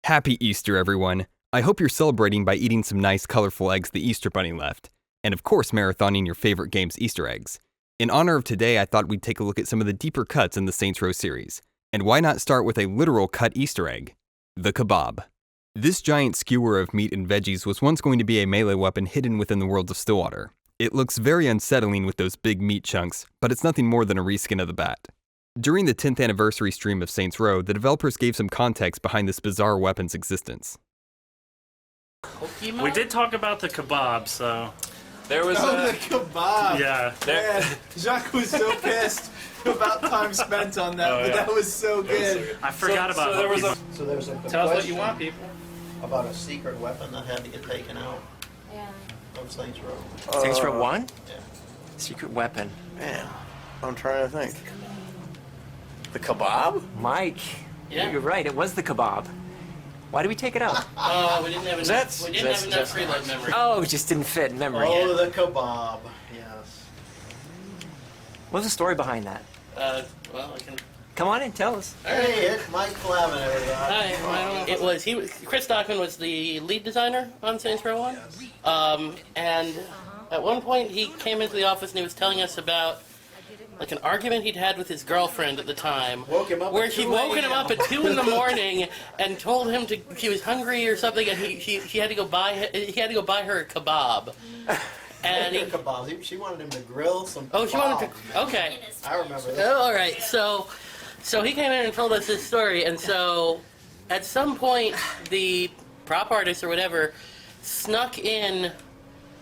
Happy Easter, everyone! I hope you're celebrating by eating some nice, colorful eggs the Easter Bunny left, and of course marathoning your favorite game's Easter eggs. In honor of today, I thought we'd take a look at some of the deeper cuts in the Saints Row series. And why not start with a literal cut Easter egg? The kebab. This giant skewer of meat and veggies was once going to be a melee weapon hidden within the world of Stillwater. It looks very unsettling with those big meat chunks, but it's nothing more than a reskin of the bat. During the 10th anniversary stream of Saints Row, the developers gave some context behind this bizarre weapon's existence. We did talk about the kebab, so... There was the kebab! Yeah. Man, Jacques was so pissed about time spent on that, but that was so good. I forgot about there was that. So there's a Tell us what you want, people. about a secret weapon that had to get taken out of Saints Row. Saints Row 1? Yeah. Secret weapon. Man, I'm trying to think. The kebab? Mike, Yeah. you're right, it was the kebab. Why did we take it out? We didn't have enough. We didn't have enough preload memory. Oh, it just didn't fit in memory. Oh, the kebab. Yes. What was the story behind that? Well, I can. Come on in, tell us. Hey, it's Mike Flavin, everybody. Hi. It was Chris Stockman was the lead designer on Saints Row 1. And at one point he came into the office and he was telling us about like an argument he'd had with his girlfriend at the time, Woke him up where at she 2 woke him a.m. up at 2 in the morning and told him she was hungry or something, and he had to go buy her a kebab. And kebabs. She wanted him to grill some kebab. oh, she wanted to. Okay. I remember that. Oh, all right. So he came in and told us this story, and so at some point the prop artist or whatever snuck in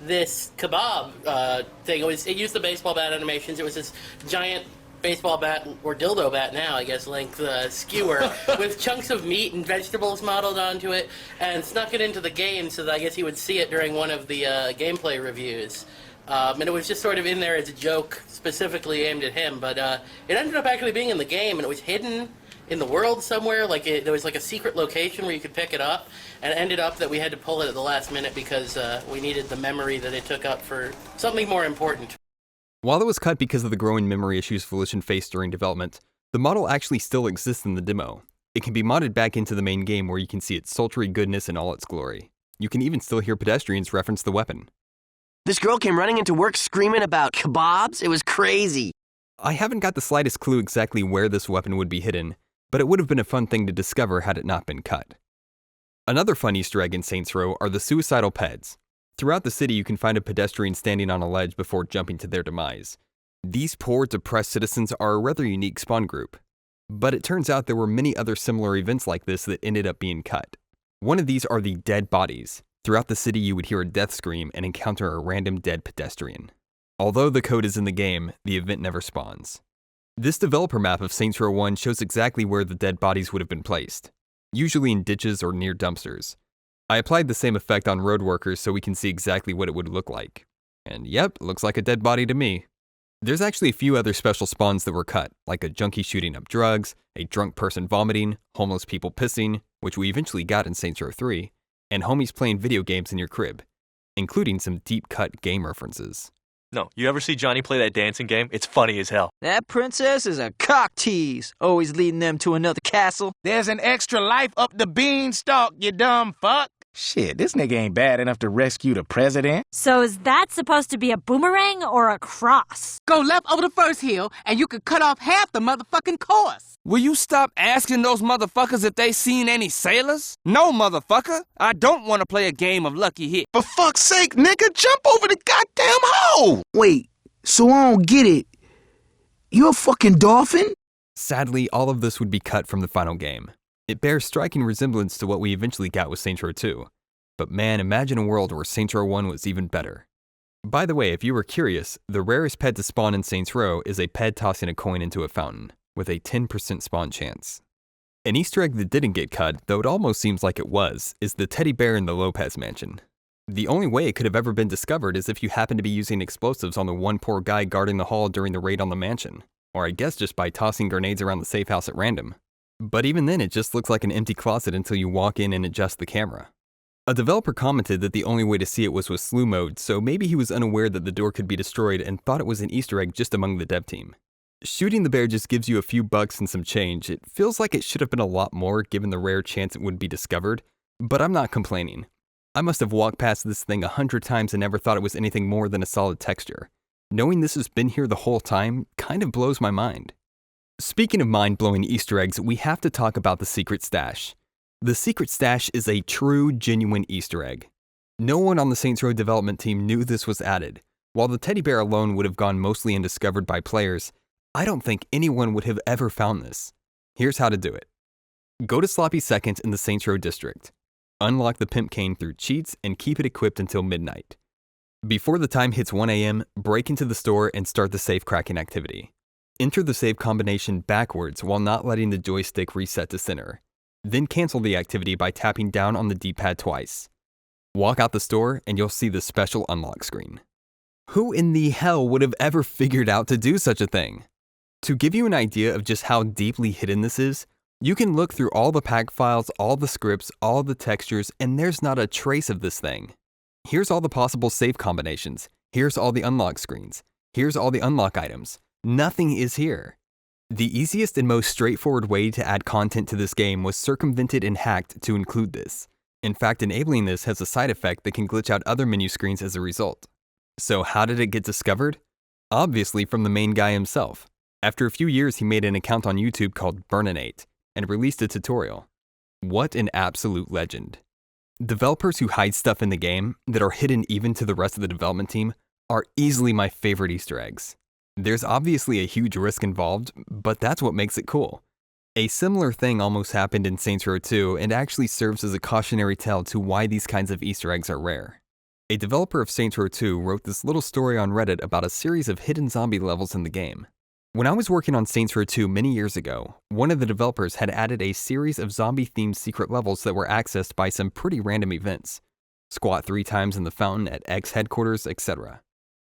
this kebab thing. It used the baseball bat animations. It was this giant baseball bat, or dildo bat now, I guess, length skewer with chunks of meat and vegetables modeled onto it, and snuck it into the game so that I guess he would see it during one of the gameplay reviews. And it was just sort of in there as a joke, specifically aimed at him. But it ended up actually being in the game, and it was hidden in the world somewhere. There was like a secret location where you could pick it up, and it ended up that we had to pull it at the last minute because we needed the memory that it took up for something more important. While it was cut because of the growing memory issues Volition faced during development, the model actually still exists in the demo. It can be modded back into the main game where you can see its sultry goodness in all its glory. You can even still hear pedestrians reference the weapon. This girl came running into work screaming about kebabs. It was crazy. I haven't got the slightest clue exactly where this weapon would be hidden, but it would have been a fun thing to discover had it not been cut. Another fun Easter egg in Saints Row are the suicidal peds. Throughout the city, you can find a pedestrian standing on a ledge before jumping to their demise. These poor, depressed citizens are a rather unique spawn group. But it turns out there were many other similar events like this that ended up being cut. One of these are the dead bodies. Throughout the city, you would hear a death scream and encounter a random dead pedestrian. Although the code is in the game, the event never spawns. This developer map of Saints Row 1 shows exactly where the dead bodies would have been placed, usually in ditches or near dumpsters. I applied the same effect on road workers so we can see exactly what it would look like. And yep, looks like a dead body to me. There's actually a few other special spawns that were cut, like a junkie shooting up drugs, a drunk person vomiting, homeless people pissing, which we eventually got in Saints Row 3, and homies playing video games in your crib, including some deep-cut game references. No, you ever see Johnny play that dancing game? It's funny as hell. That princess is a cock tease, always leading them to another castle. There's an extra life up the beanstalk, you dumb fuck. Shit, this nigga ain't bad enough to rescue the president. So is that supposed to be a boomerang or a cross? Go left over the first hill, and you could cut off half the motherfucking course. Will you stop asking those motherfuckers if they seen any sailors? No, motherfucker. I don't want to play a game of lucky hit. For fuck's sake, nigga, jump over the goddamn hole! Wait, so I don't get it. You're a fucking dolphin? Sadly, all of this would be cut from the final game. It bears striking resemblance to what we eventually got with Saints Row 2. But man, imagine a world where Saints Row 1 was even better. By the way, if you were curious, the rarest pet to spawn in Saints Row is a pet tossing a coin into a fountain, with a 10% spawn chance. An Easter egg that didn't get cut, though it almost seems like it was, is the teddy bear in the Lopez mansion. The only way it could have ever been discovered is if you happen to be using explosives on the one poor guy guarding the hall during the raid on the mansion, or I guess just by tossing grenades around the safe house at random. But even then, it just looks like an empty closet until you walk in and adjust the camera. A developer commented that the only way to see it was with slew mode, so maybe he was unaware that the door could be destroyed and thought it was an Easter egg just among the dev team. Shooting the bear just gives you a few bucks and some change. It feels like it should have been a lot more given the rare chance it would be discovered, but I'm not complaining. I must have walked past this thing 100 times and never thought it was anything more than a solid texture. Knowing this has been here the whole time kind of blows my mind. Speaking of mind-blowing Easter eggs, we have to talk about the secret stash. The secret stash is a true, genuine Easter egg. No one on the Saints Row development team knew this was added. While the teddy bear alone would have gone mostly undiscovered by players, I don't think anyone would have ever found this. Here's how to do it. Go to Sloppy Seconds in the Saints Row district. Unlock the pimp cane through cheats and keep it equipped until midnight. Before the time hits 1 a.m., break into the store and start the safe cracking activity. Enter the save combination backwards while not letting the joystick reset to center. Then cancel the activity by tapping down on the D-pad twice. Walk out the store and you'll see the special unlock screen. Who in the hell would have ever figured out to do such a thing? To give you an idea of just how deeply hidden this is, you can look through all the pack files, all the scripts, all the textures, and there's not a trace of this thing. Here's all the possible save combinations. Here's all the unlock screens. Here's all the unlock items. Nothing is here. The easiest and most straightforward way to add content to this game was circumvented and hacked to include this. In fact, enabling this has a side effect that can glitch out other menu screens as a result. So how did it get discovered? Obviously from the main guy himself. After a few years, he made an account on YouTube called Burninate and released a tutorial. What an absolute legend. Developers who hide stuff in the game that are hidden even to the rest of the development team are easily my favorite Easter eggs. There's obviously a huge risk involved, but that's what makes it cool. A similar thing almost happened in Saints Row 2 and actually serves as a cautionary tale to why these kinds of Easter eggs are rare. A developer of Saints Row 2 wrote this little story on Reddit about a series of hidden zombie levels in the game. When I was working on Saints Row 2 many years ago, one of the developers had added a series of zombie-themed secret levels that were accessed by some pretty random events. Squat 3 times in the fountain at X headquarters, etc.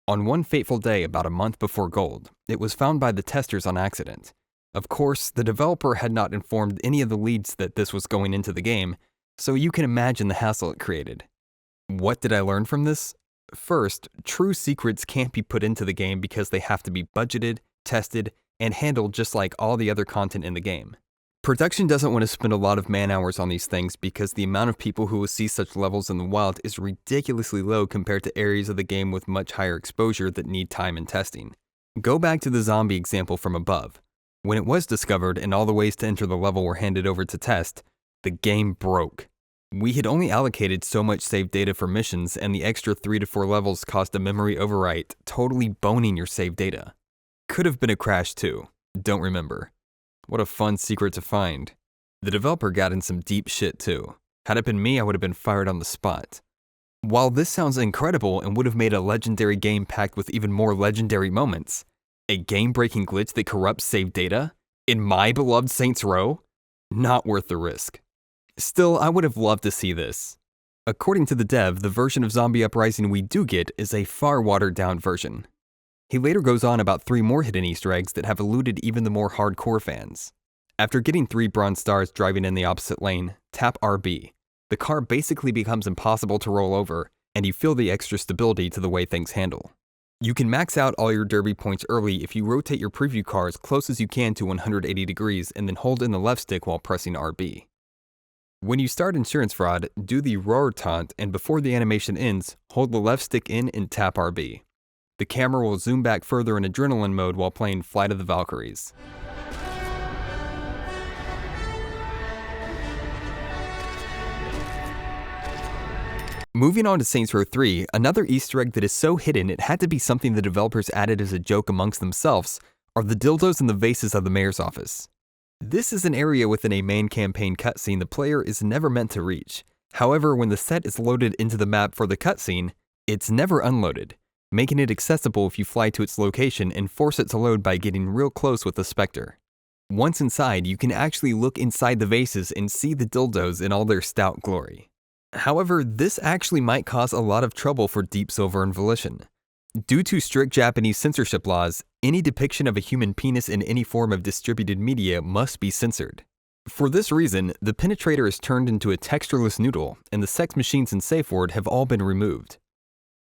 On one fateful day about a month before Gold, it was found by the testers on accident. Of course, the developer had not informed any of the leads that this was going into the game, so you can imagine the hassle it created. What did I learn from this? First, true secrets can't be put into the game because they have to be budgeted, tested, and handled just like all the other content in the game. Production doesn't want to spend a lot of man-hours on these things because the amount of people who will see such levels in the wild is ridiculously low compared to areas of the game with much higher exposure that need time and testing. Go back to the zombie example from above. When it was discovered and all the ways to enter the level were handed over to test, the game broke. We had only allocated so much saved data for missions, and the extra 3 to 4 levels caused a memory overwrite, totally boning your saved data. Could have been a crash too. Don't remember. What a fun secret to find. The developer got in some deep shit too. Had it been me, I would have been fired on the spot. While this sounds incredible and would have made a legendary game packed with even more legendary moments, a game-breaking glitch that corrupts saved data? In my beloved Saints Row? Not worth the risk. Still, I would have loved to see this. According to the dev, the version of Zombie Uprising we do get is a far watered-down version. He later goes on about 3 more hidden Easter eggs that have eluded even the more hardcore fans. After getting 3 bronze stars driving in the opposite lane, tap RB. The car basically becomes impossible to roll over, and you feel the extra stability to the way things handle. You can max out all your derby points early if you rotate your preview car as close as you can to 180 degrees and then hold in the left stick while pressing RB. When you start insurance fraud, do the roar taunt, and before the animation ends, hold the left stick in and tap RB. The camera will zoom back further in adrenaline mode while playing Flight of the Valkyries. Moving on to Saints Row 3, another Easter egg that is so hidden it had to be something the developers added as a joke amongst themselves are the dildos in the vases of the mayor's office. This is an area within a main campaign cutscene the player is never meant to reach. However, when the set is loaded into the map for the cutscene, it's never unloaded, making it accessible if you fly to its location and force it to load by getting real close with the Spectre. Once inside, you can actually look inside the vases and see the dildos in all their stout glory. However, this actually might cause a lot of trouble for Deep Silver and Volition. Due to strict Japanese censorship laws, any depiction of a human penis in any form of distributed media must be censored. For this reason, the penetrator is turned into a textureless noodle, and the sex machines in SafeWord have all been removed.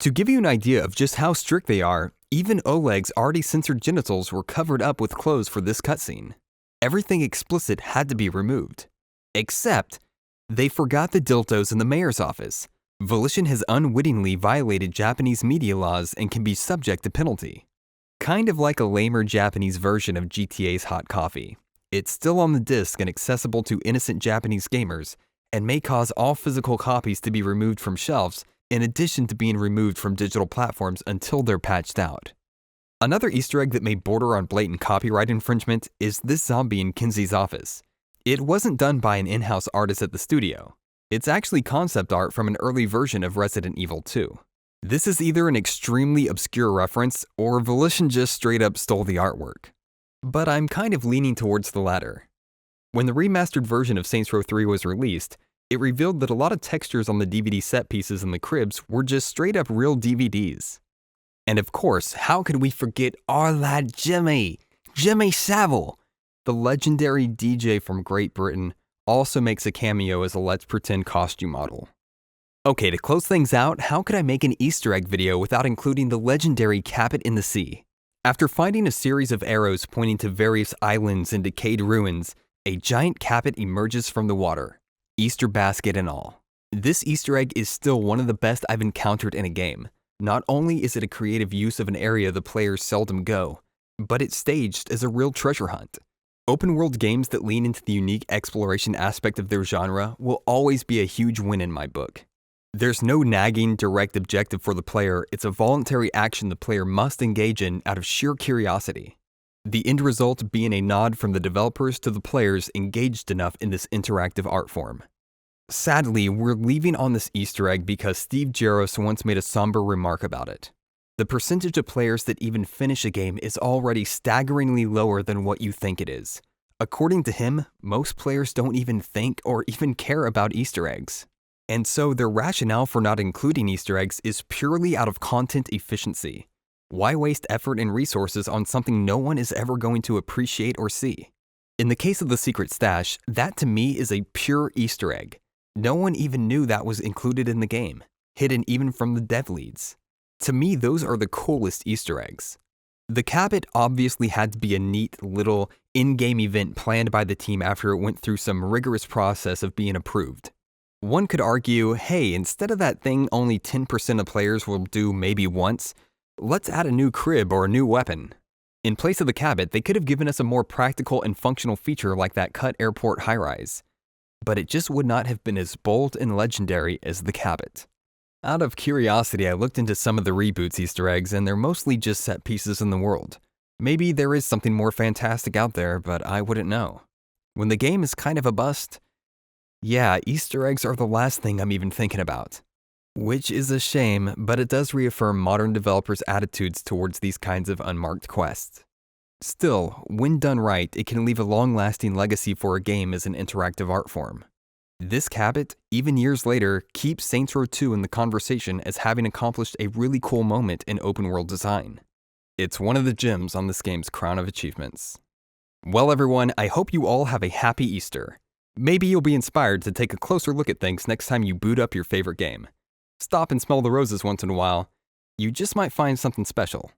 To give you an idea of just how strict they are, Even Oleg's already censored genitals were covered up with clothes for this cutscene. Everything explicit had to be removed. Except, they forgot the dildos in the mayor's office. Volition has unwittingly violated Japanese media laws and can be subject to penalty. Kind of like a lamer Japanese version of GTA's Hot Coffee. It's still on the disc and accessible to innocent Japanese gamers, and may cause all physical copies to be removed from shelves, in addition to being removed from digital platforms until they're patched out. Another Easter egg that may border on blatant copyright infringement is this zombie in Kinsey's office. It wasn't done by an in-house artist at the studio. It's actually concept art from an early version of Resident Evil 2. This is either an extremely obscure reference, or Volition just straight up stole the artwork. But I'm kind of leaning towards the latter. When the remastered version of Saints Row 3 was released, it revealed that a lot of textures on the DVD set pieces in the cribs were just straight up real DVDs. And of course, how could we forget our lad Jimmy Savile? The legendary DJ from Great Britain also makes a cameo as a Let's Pretend costume model. Okay, to close things out, how could I make an Easter egg video without including the legendary Cabot in the Sea? After finding a series of arrows pointing to various islands and decayed ruins, a giant Cabot emerges from the water, Easter basket and all. This Easter egg is still one of the best I've encountered in a game. Not only is it a creative use of an area the players seldom go, but it's staged as a real treasure hunt. Open world games that lean into the unique exploration aspect of their genre will always be a huge win in my book. There's no nagging, direct objective for the player, it's a voluntary action the player must engage in out of sheer curiosity. The end result being a nod from the developers to the players engaged enough in this interactive art form. Sadly, we're leaving on this Easter egg because Steve Jaros once made a somber remark about it. The percentage of players that even finish a game is already staggeringly lower than what you think it is. According to him, most players don't even think or even care about Easter eggs. And so their rationale for not including Easter eggs is purely out of content efficiency. Why waste effort and resources on something no one is ever going to appreciate or see? In the case of the secret stash, that to me is a pure Easter egg. No one even knew that was included in the game, hidden even from the dev leads. To me, those are the coolest Easter eggs. The Cabot obviously had to be a neat little in-game event planned by the team after it went through some rigorous process of being approved. One could argue, hey, instead of that thing only 10% of players will do maybe once, let's add a new crib or a new weapon. In place of the Cabot, they could have given us a more practical and functional feature like that cut airport high-rise. But it just would not have been as bold and legendary as the Cabot. Out of curiosity, I looked into some of the reboots Easter eggs, and they're mostly just set pieces in the world. Maybe there is something more fantastic out there, but I wouldn't know. When the game is kind of a bust, yeah, Easter eggs are the last thing I'm even thinking about. Which is a shame, but it does reaffirm modern developers' attitudes towards these kinds of unmarked quests. Still, when done right, it can leave a long-lasting legacy for a game as an interactive art form. This Cabot, even years later, keeps Saints Row 2 in the conversation as having accomplished a really cool moment in open-world design. It's one of the gems on this game's crown of achievements. Well everyone, I hope you all have a happy Easter. Maybe you'll be inspired to take a closer look at things next time you boot up your favorite game. Stop and smell the roses once in a while. You just might find something special.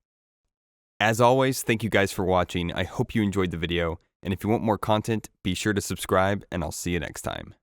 As always, thank you guys for watching. I hope you enjoyed the video, and if you want more content, be sure to subscribe, and I'll see you next time.